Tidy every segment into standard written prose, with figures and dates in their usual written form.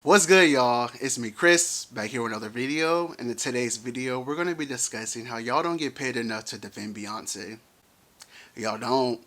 What's good, y'all? It's me, Chris, back here with another video. And in today's video, we're going to be discussing how y'all don't get paid enough to defend Beyonce. Y'all don't.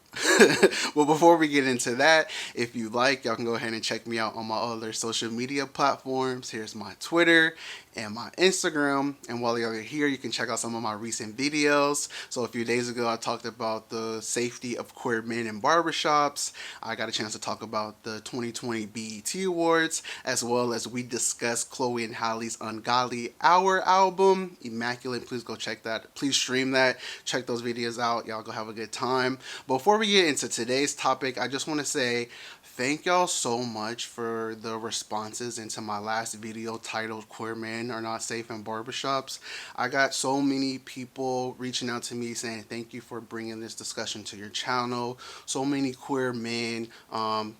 Well, before we get into that, if you like, y'all can go ahead and check me out on my other social media platforms. Here's my Twitter and my Instagram. And while y'all are here, you can check out some of my recent videos. So a few days ago, I talked about the safety of queer men in barbershops. I got a chance to talk about the 2020 BET Awards, as well as we discussed Chloe and Halle's Ungodly Hour album, Immaculate. Please go check that. Please stream that. Check those videos out. Y'all go have a good time. Before we get into today's topic, I just want to say thank y'all so much for the responses into my last video titled Queer Men Are Not Safe in Barbershops. I got so many people reaching out to me saying thank you for bringing this discussion to your channel. So many queer men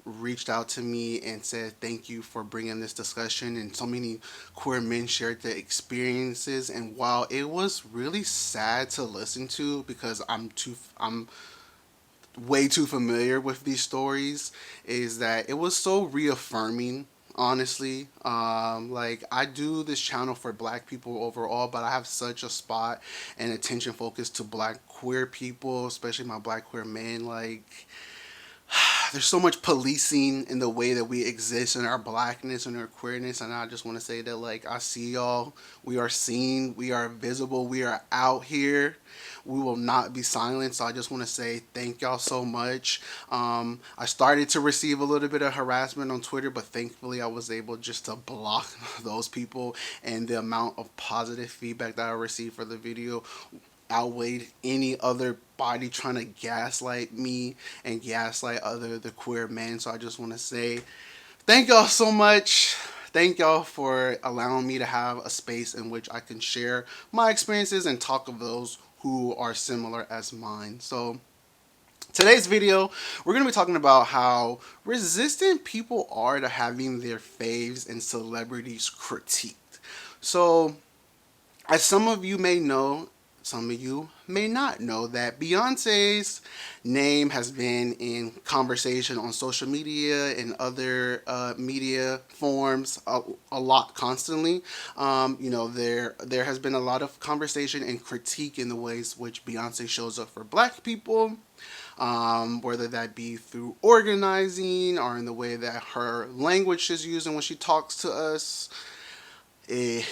reached out to me and said thank you for bringing this discussion, and so many queer men shared their experiences. And while it was really sad to listen to because I'm way too familiar with these stories, is that it was so reaffirming, honestly. Like, I do this channel for black people overall, but I have such a spot and attention focus to black queer people, especially my black queer men. Like, there's so much policing in the way that we exist in our blackness and our queerness, and I just want to say that, like, I see y'all. We are seen, we are visible, we are out here. We will not be silent. So I just want to say thank y'all so much. I started to receive a little bit of harassment on Twitter, but thankfully I was able just to block those people, and the amount of positive feedback that I received for the video outweighed any other body trying to gaslight me and gaslight the queer men. So I just want to say thank y'all so much. Thank y'all for allowing me to have a space in which I can share my experiences and talk of those who are similar as mine. So today's video, we're going to be talking about how resistant people are to having their faves and celebrities critiqued. So, as some of you may know, some of you may not know that Beyonce's name has been in conversation on social media and other media forms a lot constantly. There has been a lot of conversation and critique in the ways which Beyonce shows up for black people. Whether that be through organizing or in the way that her language is used and when she talks to us. A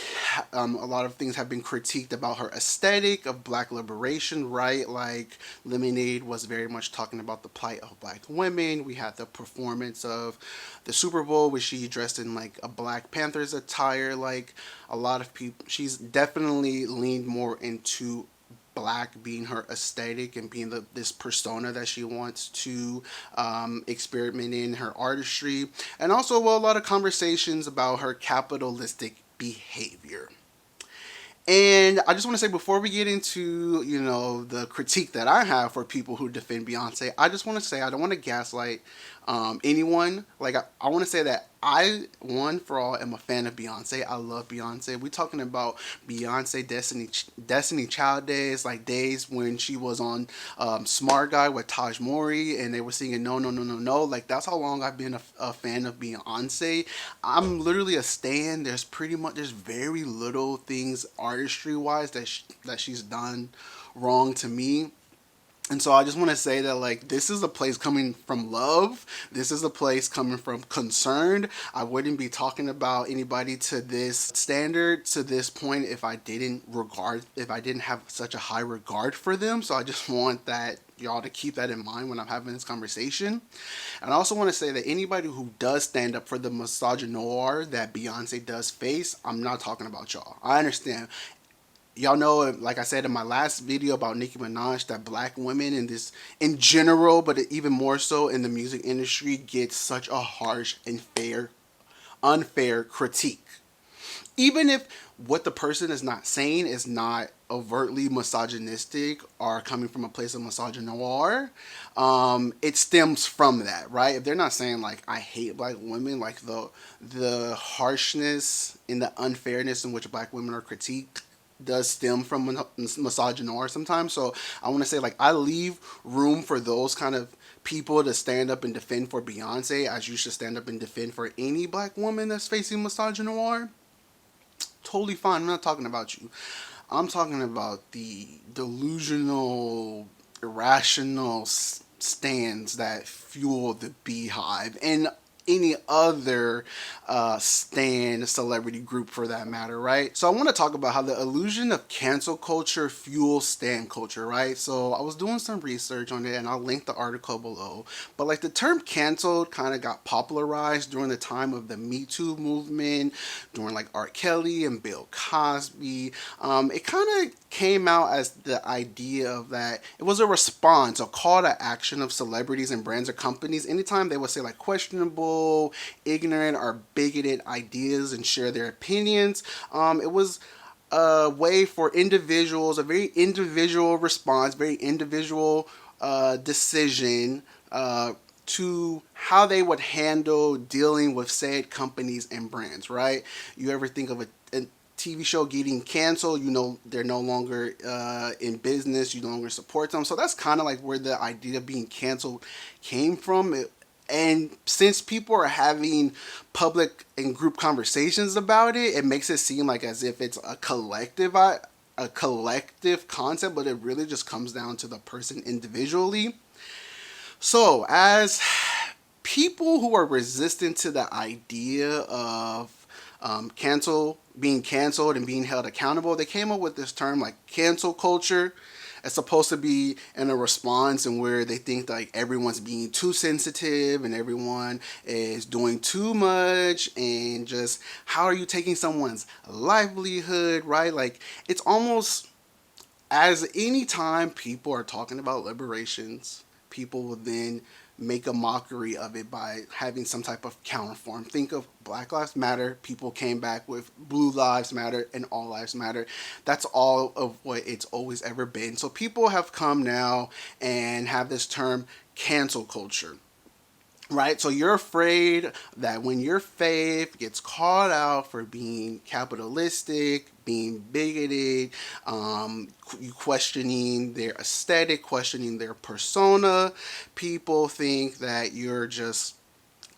lot of things have been critiqued about her aesthetic of black liberation, right? Like, Lemonade was very much talking about the plight of black women. We had the performance of the Super Bowl where she dressed in like a Black Panther's attire. Like, a lot of people, she's definitely leaned more into black being her aesthetic and being this persona that she wants to experiment in her artistry. And also, well, a lot of conversations about her capitalistic behavior. And I just want to say before we get into, the critique that I have for people who defend Beyonce, I just want to say I don't want to gaslight anyone. Like, I want to say that I, one for all, am a fan of Beyonce. I love Beyonce. We're talking about Beyonce Destiny Child days, like days when she was on Smart Guy with Taj Mori, and they were singing No No No No No. Like, that's how long I've been a fan of Beyonce. I'm literally a stan. There's very little things artistry wise that she's done wrong to me. And so I just want to say that, like, this is a place coming from love. This is a place coming from concern. I wouldn't be talking about anybody to this standard, to this point, if I didn't have such a high regard for them. So I just want that y'all to keep that in mind when I'm having this conversation. And I also want to say that anybody who does stand up for the misogynoir that Beyonce does face, I'm not talking about y'all. I understand. Y'all know, like I said in my last video about Nicki Minaj, that black women in general, but even more so in the music industry, get such a harsh and unfair critique. Even if what the person is not saying is not overtly misogynistic or coming from a place of misogynoir, it stems from that, right? If they're not saying, like, I hate black women, like, the harshness and the unfairness in which black women are critiqued does stem from misogynoir sometimes. So I want to say, like, I leave room for those kind of people to stand up and defend for Beyonce as you should stand up and defend for any black woman that's facing misogynoir, totally fine. I'm not talking about you. I'm talking about the delusional, irrational stands that fuel the Beyhive and any other stan celebrity group for that matter, right? So I want to talk about how the illusion of cancel culture fuels stan culture, right? So I was doing some research on it and I'll link the article below. But like the term canceled kind of got popularized during the time of the Me Too movement, during like R. Kelly and Bill Cosby. It kind of came out as the idea of that it was a response, a call to action of celebrities and brands or companies anytime they would say like questionable, ignorant, or bigoted ideas and share their opinions. It was a way for individuals, a very individual response, very individual decision to how they would handle dealing with said companies and brands, right? You ever think of a TV show getting canceled, you know they're no longer in business, you no longer support them. So that's kind of like where the idea of being canceled came from. And since people are having public and group conversations about it, it makes it seem like as if it's a collective concept, but it really just comes down to the person individually. So as people who are resistant to the idea of being canceled and being held accountable, they came up with this term like cancel culture. It's supposed to be in a response and where they think like everyone's being too sensitive and everyone is doing too much and just how are you taking someone's livelihood, right? Like it's almost as any time people are talking about liberations, people will then make a mockery of it by having some type of counterform. Think of Black Lives Matter. People came back with Blue Lives Matter and All Lives Matter. That's all of what it's always ever been. So people have come now and have this term cancel culture. Right, so you're afraid that when your faith gets called out for being capitalistic, being bigoted, you questioning their aesthetic, questioning their persona, people think that you're just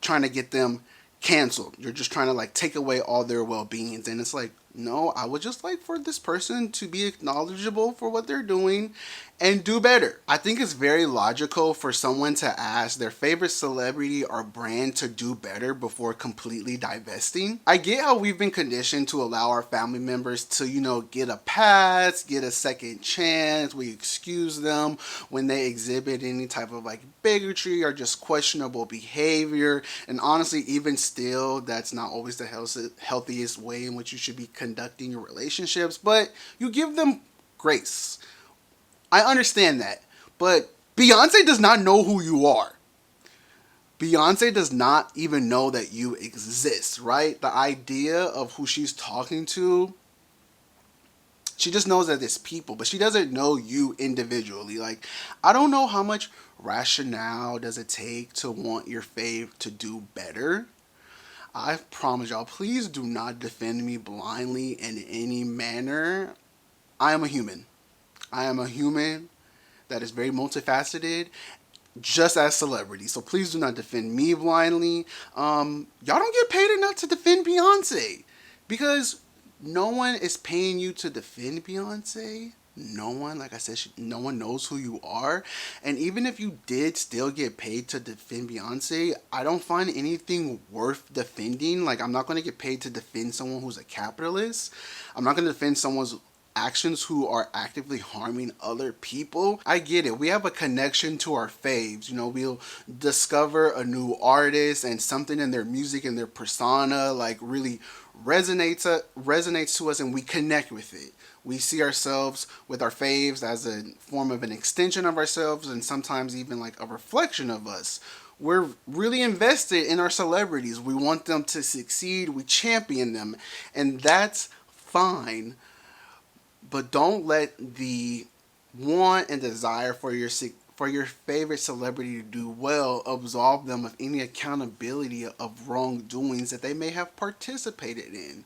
trying to get them canceled. You're just trying to like take away all their well-beings, and it's like, no, I would just like for this person to be acknowledgeable for what they're doing and do better. I think it's very logical for someone to ask their favorite celebrity or brand to do better before completely divesting. I get how we've been conditioned to allow our family members to, get a pass, get a second chance. We excuse them when they exhibit any type of like bigotry or just questionable behavior. And honestly, even still, that's not always the healthiest way in which you should be conducting your relationships, but you give them grace. I understand that, but Beyonce does not know who you are. Beyonce does not even know that you exist, right? The idea of who she's talking to, she just knows that it's people, but she doesn't know you individually. Like, I don't know how much rationale does it take to want your fave to do better. I promise y'all, please do not defend me blindly in any manner. I am a human. I am a human that is very multifaceted, just as celebrities. So please do not defend me blindly. Y'all don't get paid enough to defend Beyonce because no one is paying you to defend Beyonce. No one, like I said, no one knows who you are. And even if you did still get paid to defend Beyonce, I don't find anything worth defending. Like, I'm not going to get paid to defend someone who's a capitalist. I'm not going to defend someone's actions who are actively harming other people. I get it. We have a connection to our faves. We'll discover a new artist and something in their music and their persona like really resonates to us, and we connect with it. We see ourselves with our faves as a form of an extension of ourselves and sometimes even like a reflection of us. We're really invested in our celebrities. We want them to succeed. We champion them, and that's fine. But don't let the want and desire for your favorite celebrity to do well absolve them of any accountability of wrongdoings that they may have participated in.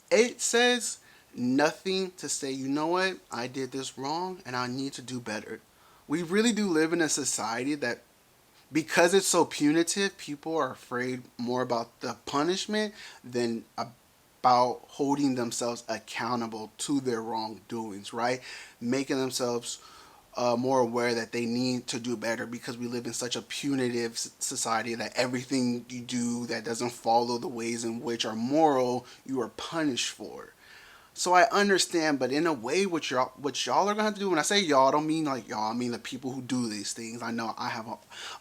It says nothing to say, you know what, I did this wrong and I need to do better. We really do live in a society that Because it's so punitive, people are afraid more about the punishment than about holding themselves accountable to their wrongdoings, right? Making themselves more aware that they need to do better, because we live in such a punitive society that everything you do that doesn't follow the ways in which are moral, you are punished for. So I understand, but in a way, what y'all are gonna have to do. When I say y'all, I don't mean like y'all. I mean the people who do these things. I know I have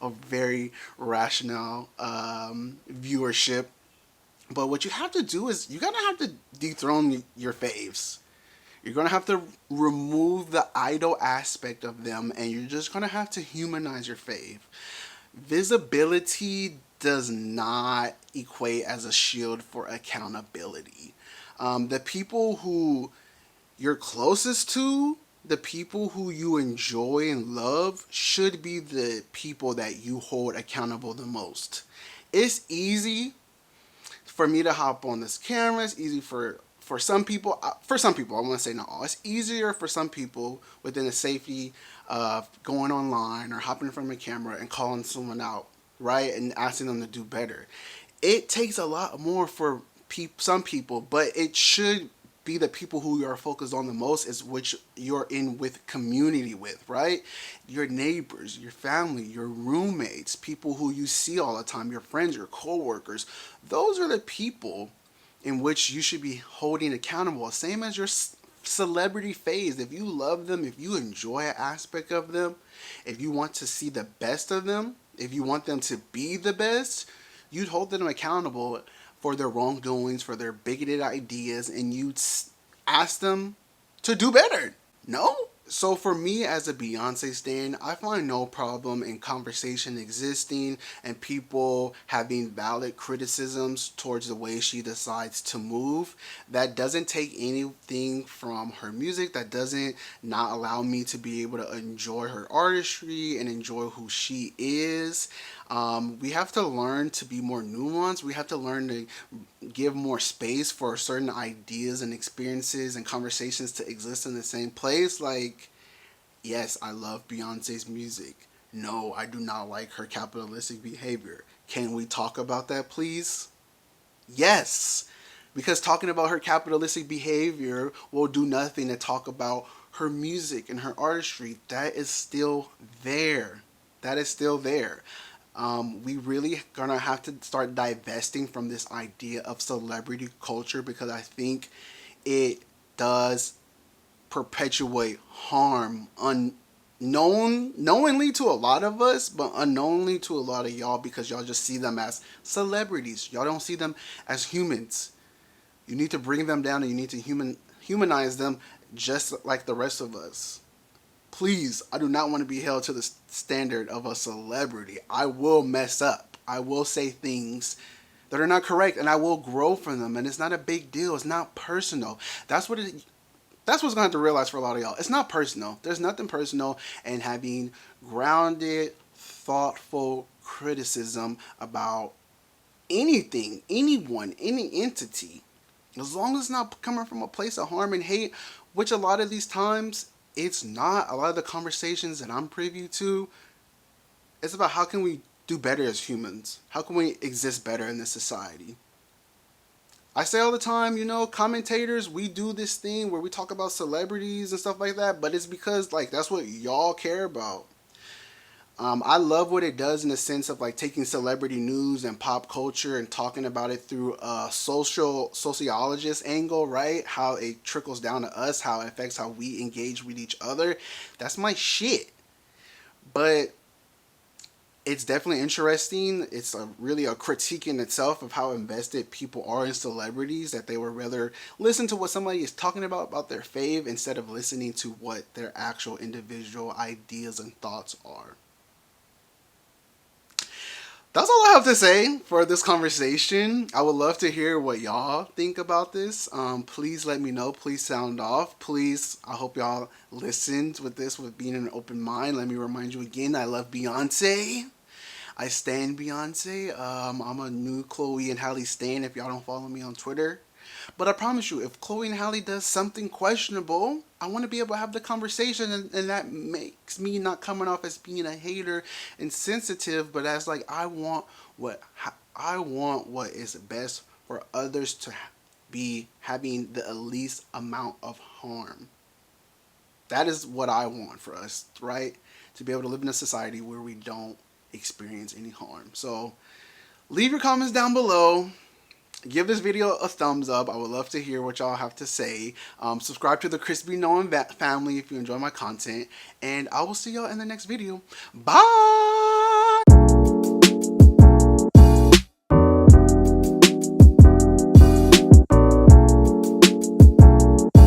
a very rational viewership, but what you have to do is you're gonna have to dethrone your faves. You're gonna have to remove the idol aspect of them, and you're just gonna have to humanize your fave. Visibility does not equate as a shield for accountability. The people who you're closest to, the people who you enjoy and love, should be the people that you hold accountable the most. It's easy for me to hop on this camera. It's easy for some people. For some people, I want to say not all. It's easier for some people within the safety of going online or hopping in front of a camera and calling someone out, right, and asking them to do better. It takes a lot more for some people, but it should be the people who you are focused on the most, is which you're in with community with, right? Your neighbors, your family, your roommates, people who you see all the time, your friends, your coworkers. Those are the people in which you should be holding accountable. Same as your celebrity phase. If you love them, if you enjoy an aspect of them, if you want to see the best of them, if you want them to be the best, you'd hold them accountable for their wrongdoings, for their bigoted ideas, and you'd ask them to do better. No? So for me as a Beyonce stan, I find no problem in conversation existing and people having valid criticisms towards the way she decides to move. That doesn't take anything from her music. That doesn't not allow me to be able to enjoy her artistry and enjoy who she is. We have to learn to be more nuanced. We have to learn to give more space for certain ideas and experiences and conversations to exist in the same place. Like, yes, I love Beyonce's music. No, I do not like her capitalistic behavior. Can we talk about that, please? Yes. Because talking about her capitalistic behavior will do nothing to talk about her music and her artistry. That is still there. That is still there. We really gonna have to start divesting from this idea of celebrity culture, because I think it does perpetuate harm knowingly to a lot of us, but unknowingly to a lot of y'all, because y'all just see them as celebrities. Y'all don't see them as humans. You need to bring them down, and you need to humanize them just like the rest of us. Please, I do not want to be held to the standard of a celebrity. I will mess up. I will say things that are not correct, and I will grow from them. And it's not a big deal. It's not personal. That's what's going to have to realize for a lot of y'all. It's not personal. There's nothing personal in having grounded, thoughtful criticism about anything, anyone, any entity. As long as it's not coming from a place of harm and hate, which a lot of these times it's not. A lot of the conversations that I'm privy to, it's about how can we do better as humans? How can we exist better in this society? I say all the time, commentators, we do this thing where we talk about celebrities and stuff like that, but it's because like that's what y'all care about. I love what it does in the sense of like taking celebrity news and pop culture and talking about it through a sociologist angle, right? How it trickles down to us, how it affects how we engage with each other. That's my shit. But it's definitely interesting. It's really a critique in itself of how invested people are in celebrities, that they would rather listen to what somebody is talking about their fave, instead of listening to what their actual individual ideas and thoughts are. That's all I have to say for this conversation. I would love to hear what y'all think about this. Please let me know. Please sound off. Please, I hope y'all listened with this with being an open mind. Let me remind you again, I love Beyonce. I stan Beyonce. I'm a new Chloe and Halle stan if y'all don't follow me on Twitter. But I promise you, if Chloe and Halle does something questionable, I want to be able to have the conversation, and that makes me not coming off as being a hater and sensitive, but as like what I want what is best for others to be having the least amount of harm. That is what I want for us, right? To be able to live in a society where we don't experience any harm. So leave your comments down below. Give this video a thumbs up. I would love to hear what y'all have to say. Subscribe to the Crispy Knowing family if you enjoy my content. And I will see y'all in the next video. Bye!